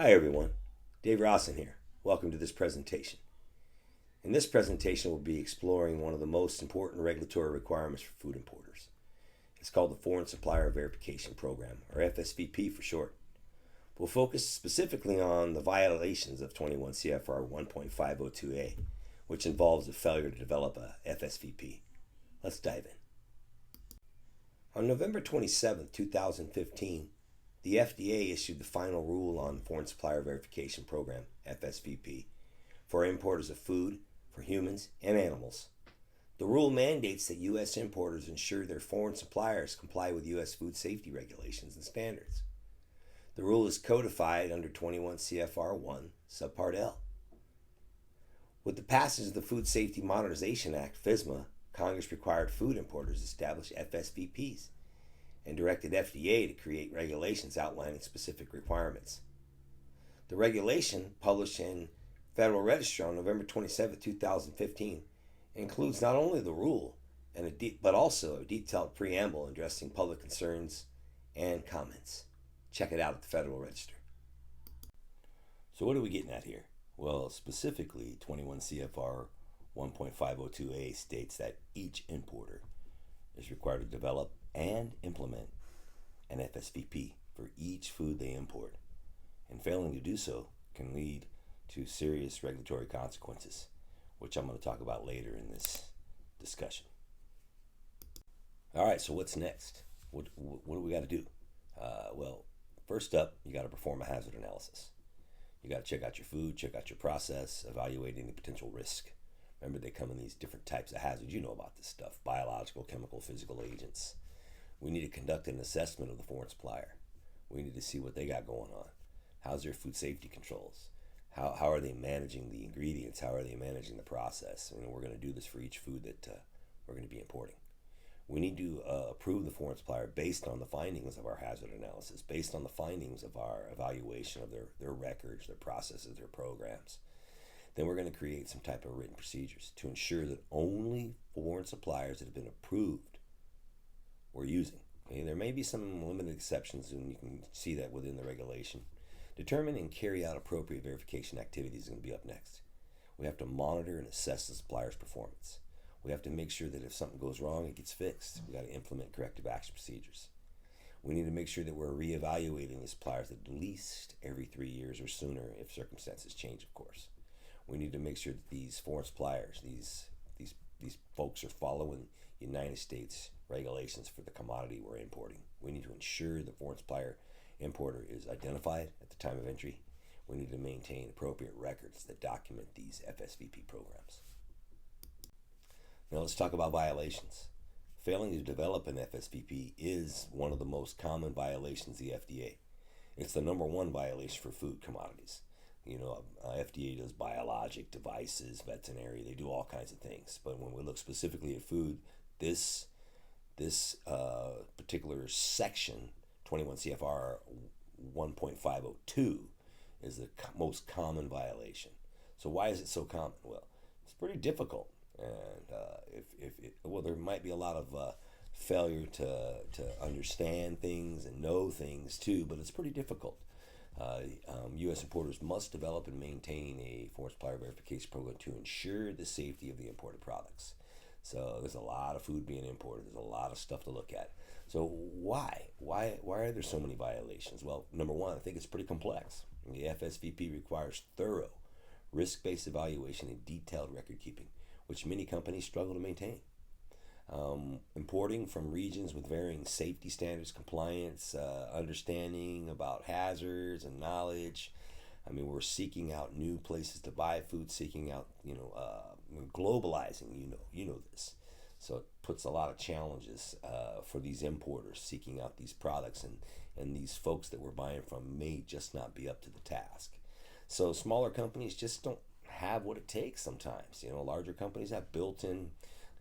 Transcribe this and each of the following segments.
Hi everyone, Dave Rosson here. Welcome to this presentation. In this presentation, we'll be exploring one of the most important regulatory requirements for food importers. It's called the Foreign Supplier Verification Program, or FSVP for short. We'll focus specifically on the violations of 21 CFR 1.502A, which involves the failure to develop a FSVP. Let's dive in. On November 27, 2015, the FDA issued the final rule on Foreign Supplier Verification Program, FSVP, for importers of food, for humans and animals. The rule mandates that U.S. importers ensure their foreign suppliers comply with U.S. food safety regulations and standards. The rule is codified under 21 CFR 1, Subpart L. With the passage of the Food Safety Modernization Act, FSMA, Congress required food importers to establish FSVPs and directed FDA to create regulations outlining specific requirements. The regulation, published in Federal Register on November 27, 2015, includes not only the rule, but also a detailed preamble addressing public concerns and comments. Check it out at the Federal Register. So what are we getting at here? Well, specifically, 21 CFR 1.502A states that each importer is required to develop and implement an FSVP for each food they import, and failing to do so can lead to serious regulatory consequences, which I'm going to talk about later in this discussion. All right, so what's next? What do we got to do? Well, first up, you got to perform a hazard analysis. You got to check out your food, check out your process, evaluate any potential risk. Remember, they come in these different types of hazards. You know about this stuff: biological, chemical, physical agents. We need to conduct an assessment of the foreign supplier. We need to see what they got going on. How's their food safety controls? How are they managing the ingredients? How are they managing the process? And we're going to do this for each food that we're going to be importing. We need to approve the foreign supplier based on the findings of our hazard analysis, based on the findings of our evaluation of their records, their processes, their programs. Then we're going to create some type of written procedures to ensure that only foreign suppliers that have been approved we're using. Okay? There may be some limited exceptions, and you can see that within the regulation. Determine and carry out appropriate verification activities is going to be up next. We have to monitor and assess the supplier's performance. We have to make sure that if something goes wrong, it gets fixed. We got to implement corrective action procedures. We need to make sure that we're reevaluating the suppliers at least every 3 years or sooner if circumstances change, of course. We need to make sure that these foreign suppliers, these folks are following United States regulations for the commodity we're importing. We need to ensure the foreign supplier importer is identified at the time of entry. We need to maintain appropriate records that document these FSVP programs. Now let's talk about violations. Failing to develop an FSVP is one of the most common violations of the FDA. It's the number one violation for food commodities. FDA does biologic devices, veterinary, they do all kinds of things. But when we look specifically at food, this particular section, 21 CFR 1.502, is the most common violation. So why is it so common? Well, it's pretty difficult. And there might be a lot of failure to understand things and know things too, but it's pretty difficult. U.S. importers must develop and maintain a foreign supplier verification program to ensure the safety of the imported products. So there's a lot of food being imported. There's a lot of stuff to look at. So why are there so many violations? Well, number one, I think it's pretty complex. The FSVP requires thorough risk-based evaluation and detailed record keeping, which many companies struggle to maintain. Importing from regions with varying safety standards, compliance, understanding about hazards and knowledge. We're seeking out new places to buy food, seeking out, globalizing, you know this. So it puts a lot of challenges for these importers seeking out these products, and these folks that we're buying from may just not be up to the task. So smaller companies just don't have what it takes sometimes. Larger companies have built-in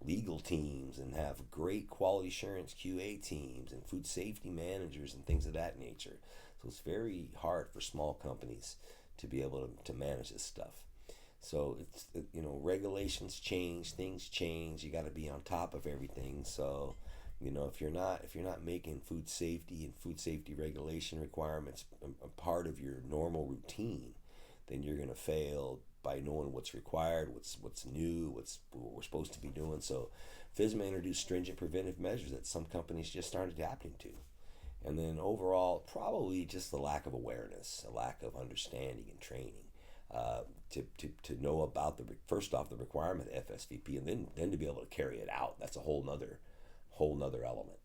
legal teams and have great quality assurance QA teams and food safety managers and things of that nature. So it's very hard for small companies to be able to manage this stuff. So it's regulations change, things change. You got to be on top of everything. So if you're not making food safety and food safety regulation requirements a part of your normal routine, then you're going to fail by knowing what's required, what's new, what we're supposed to be doing. So FSMA introduced stringent preventive measures that some companies just aren't adapting to. And then overall, probably just the lack of awareness, a lack of understanding and training to know about first off the requirement of FSVP, and then to be able to carry it out. That's a whole nother element.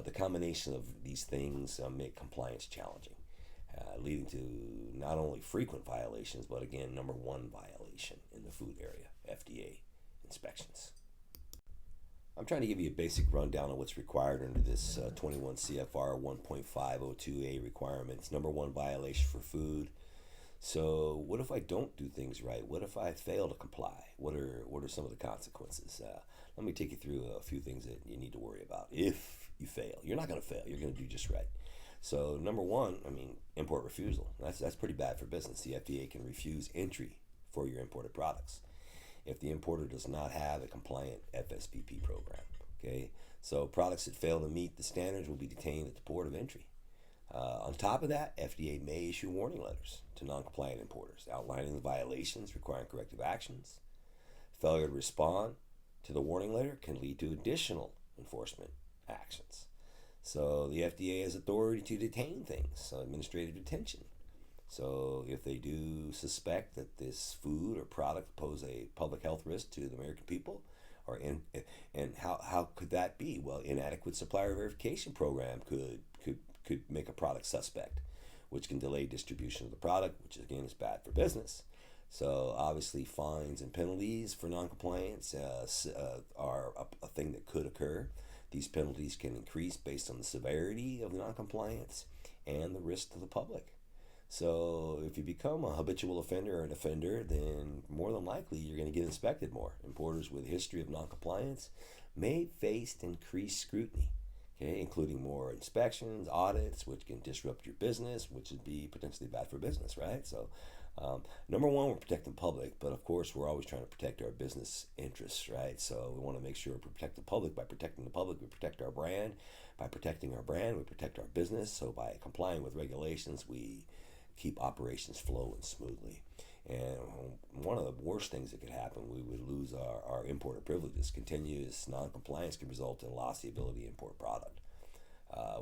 The combination of these things make compliance challenging, leading to not only frequent violations, but again, number one violation in the food area, FDA inspections. I'm trying to give you a basic rundown of what's required under this 21 CFR 1.502A requirements. Number one violation for food. So what if I don't do things right? What if I fail to comply? What are some of the consequences? Let me take you through a few things that you need to worry about. If you fail, you're not going to fail. You're going to do just right. So number one, import refusal. That's pretty bad for business. The FDA can refuse entry for your imported products if the importer does not have a compliant FSVP program. Okay, so products that fail to meet the standards will be detained at the port of entry. On top of that, FDA may issue warning letters to non-compliant importers outlining the violations, requiring corrective actions. Failure to respond to the warning letter can lead to additional enforcement actions. So the FDA has authority to detain things, so administrative detention. So if they do suspect that this food or product pose a public health risk to the American people, and how could that be? Well, inadequate supplier verification program could make a product suspect, which can delay distribution of the product, which again is bad for business. So obviously fines and penalties for noncompliance are a thing that could occur. These penalties can increase based on the severity of the noncompliance and the risk to the public. So if you become a habitual offender or an offender, then more than likely you're going to get inspected more. Importers with a history of noncompliance may face increased scrutiny, okay, including more inspections, audits, which can disrupt your business, which would be potentially bad for business, right? So number one, we're protecting the public, but of course we're always trying to protect our business interests, right? So we want to make sure we protect the public. By protecting the public, we protect our brand. By protecting our brand, we protect our business. So by complying with regulations, we keep operations flowing smoothly. And one of the worst things that could happen, we would lose our importer privileges. Continuous non-compliance can result in loss of the ability to import product,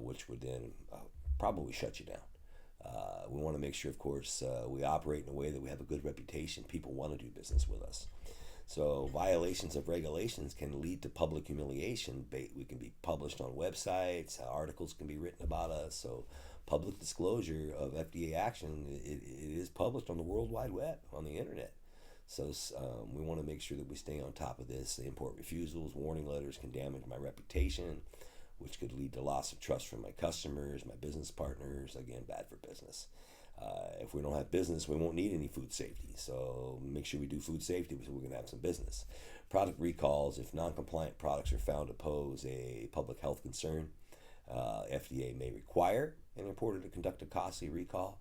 which would then probably shut you down. We want to make sure, of course, we operate in a way that we have a good reputation. People want to do business with us. So violations of regulations can lead to public humiliation. We can be published on websites. Articles can be written about us. So public disclosure of FDA action, it is published on the World Wide Web, on the internet. So we want to make sure that we stay on top of this. The import refusals, warning letters can damage my reputation, which could lead to loss of trust from my customers, my business partners. Again, bad for business. If we don't have business, we won't need any food safety. So make sure we do food safety so we can have some business. Product recalls, if non-compliant products are found to pose a public health concern, FDA may require an importer to conduct a costly recall.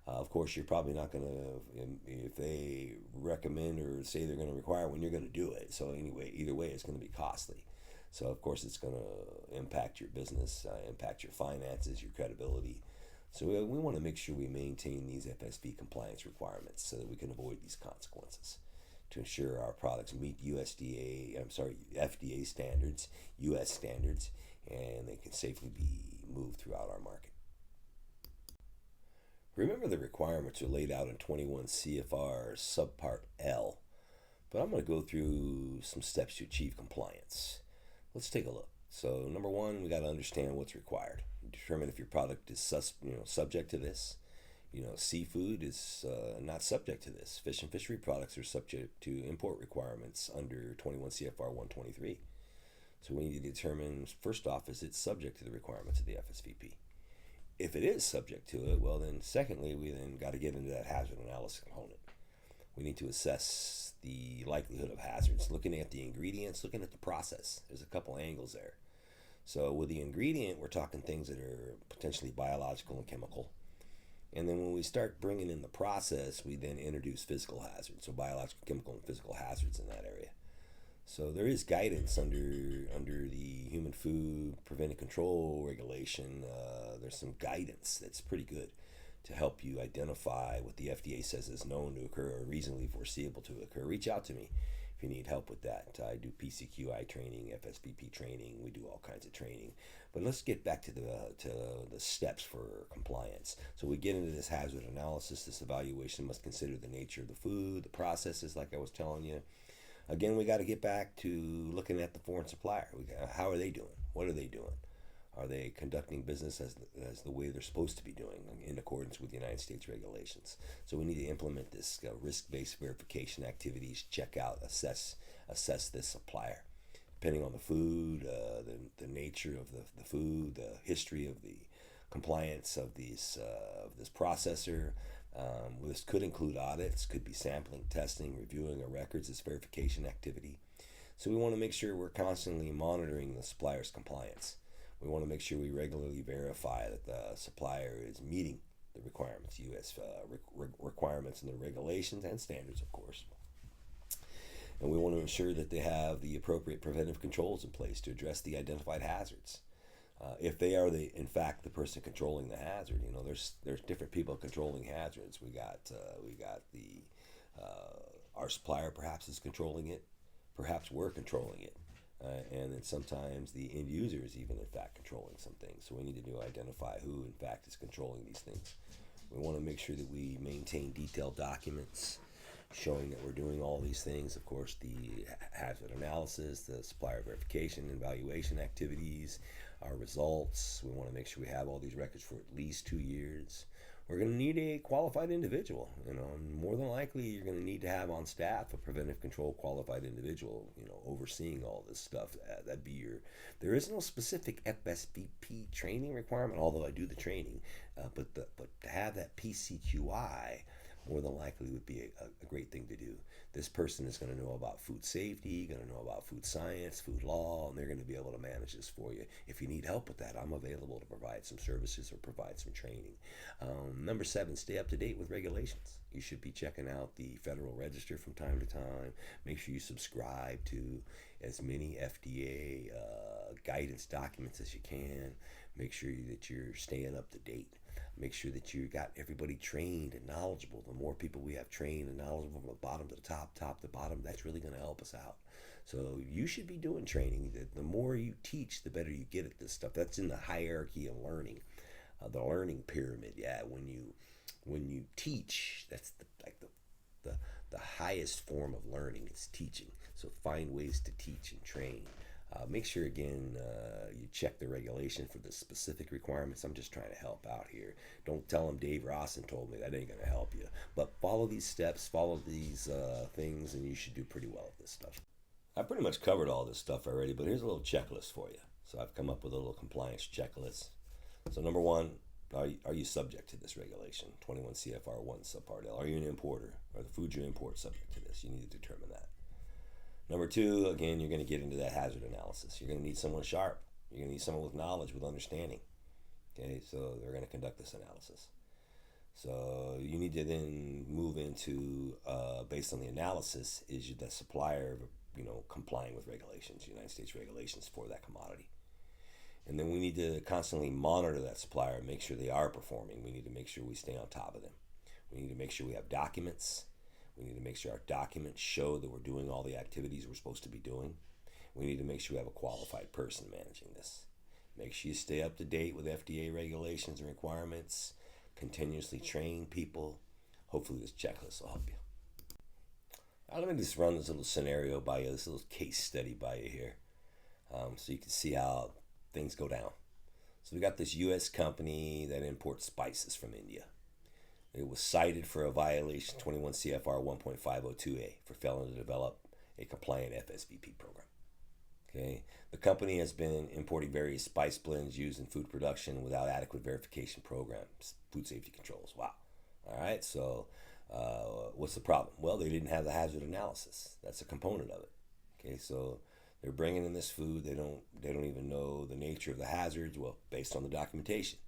Of course, you're probably not going to, if they recommend or say they're going to require one, you're going to do it. So anyway, either way, it's going to be costly. So of course, it's going to impact your business, impact your finances, your credibility. So we want to make sure we maintain these FSV compliance requirements so that we can avoid these consequences to ensure our products meet FDA standards, U.S. standards, and they can safely be moved throughout our market. Remember, the requirements are laid out in 21 CFR subpart L, but I'm going to go through some steps to achieve compliance. Let's take a look. So number one, we got to understand what's required. Determine if your product is subject to this. Seafood is not subject to this. Fish and fishery products are subject to import requirements under 21 CFR 123. So we need to determine, first off, is it subject to the requirements of the FSVP? If it is subject to it, well then, secondly, we then got to get into that hazard analysis component. We need to assess the likelihood of hazards, looking at the ingredients, looking at the process. There's a couple angles there. So with the ingredient, we're talking things that are potentially biological and chemical. And then when we start bringing in the process, we then introduce physical hazards, so biological, chemical, and physical hazards in that area. So there is guidance under the Human Food Preventive Control Regulation. There's some guidance that's pretty good to help you identify what the FDA says is known to occur or reasonably foreseeable to occur. Reach out to me if you need help with that. I do PCQI training, FSBP training. We do all kinds of training. But let's get back to the steps for compliance. So we get into this hazard analysis. This evaluation must consider the nature of the food, the processes, like I was telling you. Again, we got to get back to looking at the foreign supplier. How are they doing? What are they doing? Are they conducting business as the way they're supposed to be doing in accordance with the United States regulations? So we need to implement this risk-based verification activities, check out, assess this supplier. Depending on the food, the nature of the food, the history of the compliance of this processor. This could include audits, could be sampling, testing, reviewing our records as verification activity. So we want to make sure we're constantly monitoring the supplier's compliance. We want to make sure we regularly verify that the supplier is meeting the requirements, U.S. Requirements and the regulations and standards, of course. And we want to ensure that they have the appropriate preventive controls in place to address the identified hazards. If they are in fact the person controlling the hazard, there's different people controlling hazards. We got our supplier perhaps is controlling it, perhaps we're controlling it, and then sometimes the end user is even in fact controlling some things. So we need to identify who in fact is controlling these things. We want to make sure that we maintain detailed documents showing that we're doing all these things. Of course, the hazard analysis, the supplier verification and evaluation activities, our results. We want to make sure we have all these records for at least 2 years. We're going to need a qualified individual. More than likely, you're going to need to have on staff a preventive control qualified individual, overseeing all this stuff. That'd be there is no specific FSBP training requirement, although I do the training. But to have that PCQI, more than likely would be a great thing to do. This person is going to know about food safety, going to know about food science, food law, and they're going to be able to manage this for you. If you need help with that, I'm available to provide some services or provide some training. Number 7, stay up to date with regulations. You should be checking out the Federal Register from time to time. Make sure you subscribe to as many FDA guidance documents as you can. Make sure that you're staying up to date. Make sure that you got everybody trained and knowledgeable. The more people we have trained and knowledgeable from the bottom to the top to bottom, that's really going to help us out. So you should be doing training. The more you teach, the better you get at this stuff. That's in the hierarchy of learning, the learning pyramid. Yeah, when you teach, that's the highest form of learning is teaching. So find ways to teach and train. Make sure, again, you check the regulation for the specific requirements. I'm just trying to help out here. Don't tell them Dave Rosson told me. That ain't going to help you. But follow these steps, follow these things, and you should do pretty well at this stuff. I pretty much covered all this stuff already, but here's a little checklist for you. So I've come up with a little compliance checklist. So number 1, are you subject to this regulation? 21 CFR 1 subpart L. Are you an importer? Are the foods you import subject to this? You need to determine that. Number 2, again, you're going to get into that hazard analysis. You're going to need someone sharp. You're going to need someone with knowledge, with understanding. Okay, so they're going to conduct this analysis. So you need to then move into, based on the analysis, is the supplier, complying with regulations, United States regulations for that commodity. And then we need to constantly monitor that supplier and make sure they are performing. We need to make sure we stay on top of them. We need to make sure we have documents. We need to make sure our documents show that we're doing all the activities we're supposed to be doing. We need to make sure we have a qualified person managing this. Make sure you stay up to date with FDA regulations and requirements. Continuously train people. Hopefully this checklist will help you. Now let me just run this little scenario by you, this little case study by you here, so you can see how things go down. So we got this U.S. company that imports spices from India. It was cited for a violation 21 CFR 1.502A for failing to develop a compliant FSBP program. Okay, the company has been importing various spice blends used in food production without adequate verification programs, food safety controls. Wow. All right, so what's the problem? Well, they didn't have the hazard analysis. That's a component of it. Okay, so they're bringing in this food. They don't even know the nature of the hazards. Well, based on the documentation.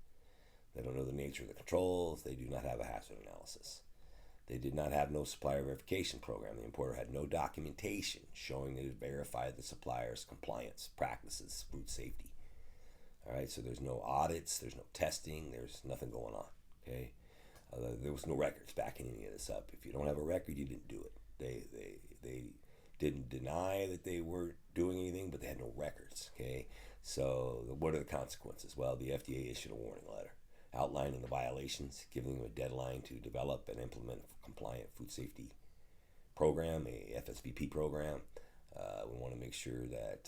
They don't know the nature of the controls. They do not have a hazard analysis. They did not have no supplier verification program. The importer had no documentation showing that it verified the supplier's compliance practices, food safety. All right, so there's no audits, there's no testing, there's nothing going on. Okay, there was no records backing any of this up. If you don't have a record, you didn't do it. They didn't deny that they weren't doing anything, but they had no records. Okay, so what are the consequences? Well, the FDA issued a warning letter outlining the violations, giving them a deadline to develop and implement a compliant food safety program, a FSBP program. We want to make sure that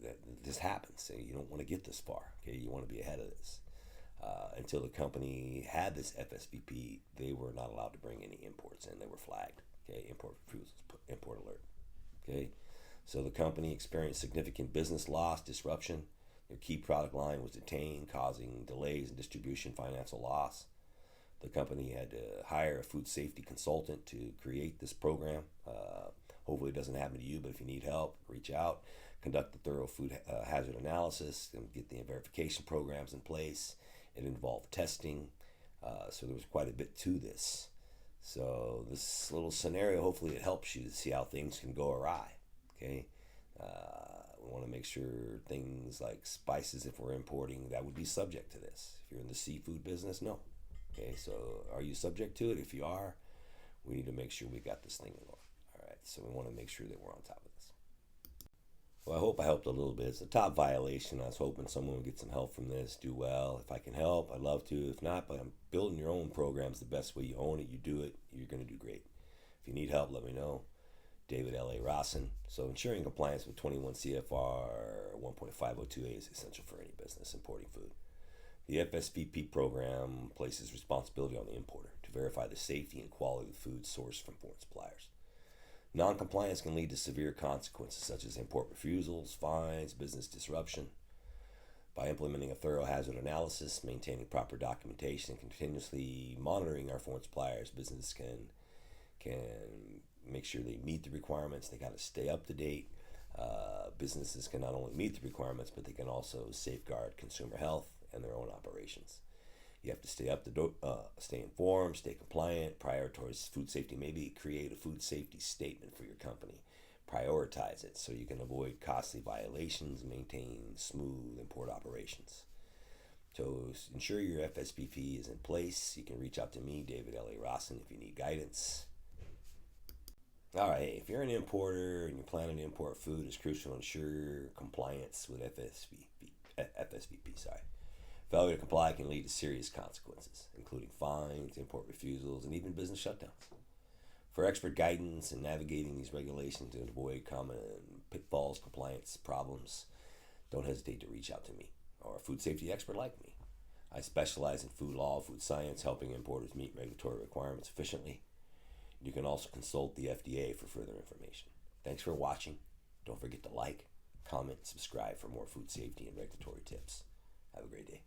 that this happens. So you don't want to get this far. Okay, you want to be ahead of this. Until the company had this FSBP, they were not allowed to bring any imports in. They were flagged. Okay, import refusals, import alert. Okay, so the company experienced significant business loss, disruption. Their key product line was detained, causing delays in distribution, financial loss. The company had to hire a food safety consultant to create this program. Hopefully it doesn't happen to you, but if you need help, reach out. Conduct a thorough food hazard analysis and get the verification programs in place. It involved testing, so there was quite a bit to this. So this little scenario, hopefully it helps you to see how things can go awry. Okay, we want to make sure things like spices, if we're importing, that would be subject to this. If you're in the seafood business, no. Okay, so are you subject to it? If you are, we need to make sure we got this thing in order. All right, so we want to make sure that we're on top of this. Well, I hope I helped a little bit. It's a top violation. I was hoping someone would get some help from this, do well. If I can help, I'd love to. If not, but I'm building your own programs the best way. You own it, you do it, you're going to do great. If you need help, let me know. David L.A. Rosson. So ensuring compliance with 21 CFR 1.502A is essential for any business importing food. The FSBP program places responsibility on the importer to verify the safety and quality of the food sourced from foreign suppliers. Non-compliance can lead to severe consequences such as import refusals, fines, business disruption. By implementing a thorough hazard analysis, maintaining proper documentation, and continuously monitoring our foreign suppliers, business can make sure they meet the requirements. They got to stay up to date. Businesses can not only meet the requirements, but they can also safeguard consumer health and their own operations. You have to stay informed, stay compliant, prioritize food safety. Maybe create a food safety statement for your company. Prioritize it so you can avoid costly violations, maintain smooth import operations. So ensure your FSBP is in place. You can reach out to me, David L.A. Rosson, if you need guidance. All right, if you're an importer and you're planning to import food, it's crucial to ensure compliance with FSBP. Failure to comply can lead to serious consequences, including fines, import refusals, and even business shutdowns. For expert guidance in navigating these regulations and avoid common pitfalls, compliance problems, don't hesitate to reach out to me or a food safety expert like me. I specialize in food law, food science, helping importers meet regulatory requirements efficiently. You can also consult the FDA for further information. Thanks for watching. Don't forget to like, comment, subscribe for more food safety and regulatory tips. Have a great day.